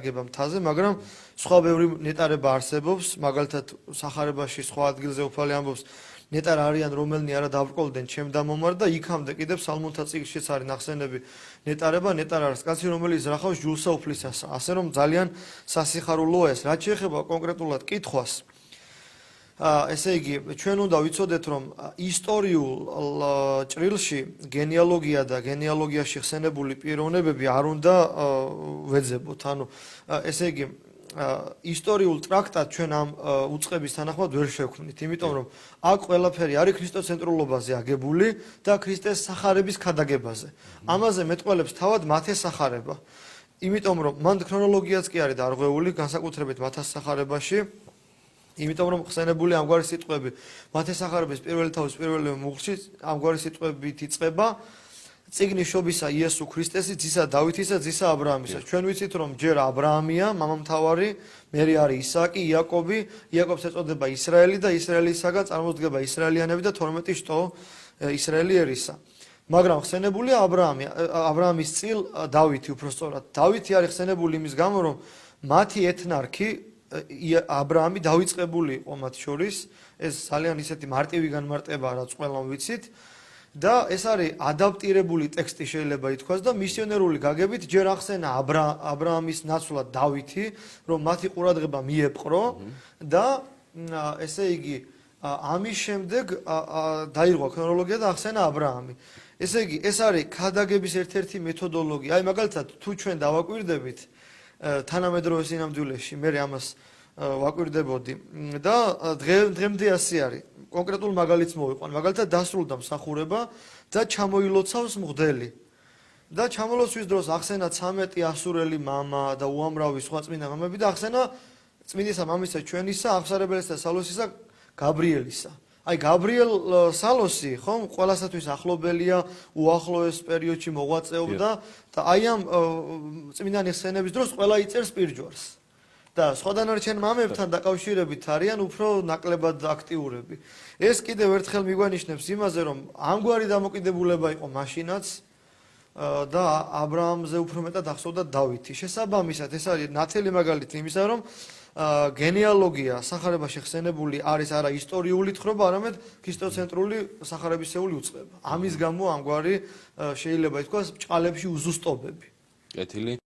ქადაგება მთაზე, მაგრამ სხვა ბევრი ნეტარება არსებობს, მაგალითად სახარებაში სხვა ადგილზე უფალი ამბობს ნეტარ არიან რომელნი არა დავბრკოლდნენ ჩემ დამომარ და იქამდე კიდევ სალმონთა წიგნშიც არის ნახსენები ნეტარება, ნეტარ არის კაცი რომელიც ზრახავს ჯულსა უფლისასა, ასე რომ ძალიან სასიხარულოა ეს. რაც შეეხება კონკრეტულად კითხვას, ესე იგი, ჩვენ უნდა ვიცოდეთ, რომ ისტორიულ ჭრილში გენეალოგია და გენეალოგიაში ხსენებული პიროვნებები არ უნდა ვეძებოთ. ანუ ესე იგი, ისტორიულ ტრაქტატ ჩვენ ამ უწყების თანახმად ვერ შევქმნით, იმიტომ რომ აქ ყველაფერი არის ქრისტოსცენტრულობაზე აგებული და ქრისტეს სახარების ქადაგებაზე. ამაზე მეტყველებს თავად მათეს სახარება. იმიტომ რომ მან ქრონოლოგიაც კი არის დარღვეული, განსაკუთრებით მათეს სახარებაში. იმიტომ რომ ხსენებული ამგვარი სიტყვები მათეს სახარების პირველი თავის პირველი მუხლში ამგვარი სიტყვებით იწყება წიგნის შობისა იესო ქრისტესი ძისა დავითისა ძისა აბრაამისა. ჩვენ ვიცით რომ ჯერ აბრაამია მამამთავარი, მერე არის ისააკი, იაკობი, იაკობს ეწოდება ისრაელი და ისრაელისაგან წარმოდგება ისრაელიანები და 12 შტო ისრაელი ერისა. მაგრამ ხსენებულია აბრაამის წილ დავითი უბრალოდ. დავითი არის ხსენებული იმის გამო რომ მათი ეთნარქი აბრაამი დავიწყებული იყო მათ შორის, ეს ძალიან ისეთი მარტივი განმარტებაა, რაც ყველამ ვიცით და ეს არის ადაპტირებული ტექსტი შეიძლება ითქვას და მისიონერული გაგებით ჯერ ახსენა აბრაამის ნაცვლად დავითი, რომ მათი ყურადღება მიეპყრო და ესე იგი ამის შემდეგ დაირღვა ქრონოლოგია და ახსენა აბრაამი. ესე იგი, ეს არის ქადაგების ერთ-ერთი მეთოდოლოგია. აი მაგალითად, თუ ჩვენ დავაკვირდებით თანამედროვე სინამდვილეში, მე ამას ვაკვირდებოდი და დღემდე ასე არის. კონკრეტულ მაგალითს მოვიყვან. მაგალითად დასრულდა მსახურება და ჩამოილოცავს მღვდელი. და ჩამოლოცვის დროს ახსენა 13 ასურელი მამა და უამრავი სხვა წმინდა მამები და ახსენა წმინდისა მამისა ჩვენისა, აღსარებელისა და სალოსისა გაბრიელისა. აი გაბრიელ სალოსი ხომ ყველასათვის ახლობელია, უახლოეს პერიოდში მოღვაწეობდა და აი ამ წმინდანის ხსენების დროს ყველა იწერს პირჯვარს. და სხვა დანარჩენ მამებთან დაკავშირებით არიან უფრო ნაკლებად აქტიურები. ეს კიდევ ერთხელ მიგვანიშნებს იმაზე, რომ ამგვარი დამოკიდებულება იყო მაშინაც და აბრაამზე უფრო მეტად ახსოვდა დავითი. შესაბამისად, ეს არის ნათელი მაგალითი იმისა, რომ გენეალოგია სახარებაში ხსენებული არის არა ისტორიული თხრობა, არამედ ქრისტოსცენტრული სახარებისეული უწყება. ამის გამო ამგვარი შეიძლება ითქვას ბჭყალებში უზუსტობები. კეთილი.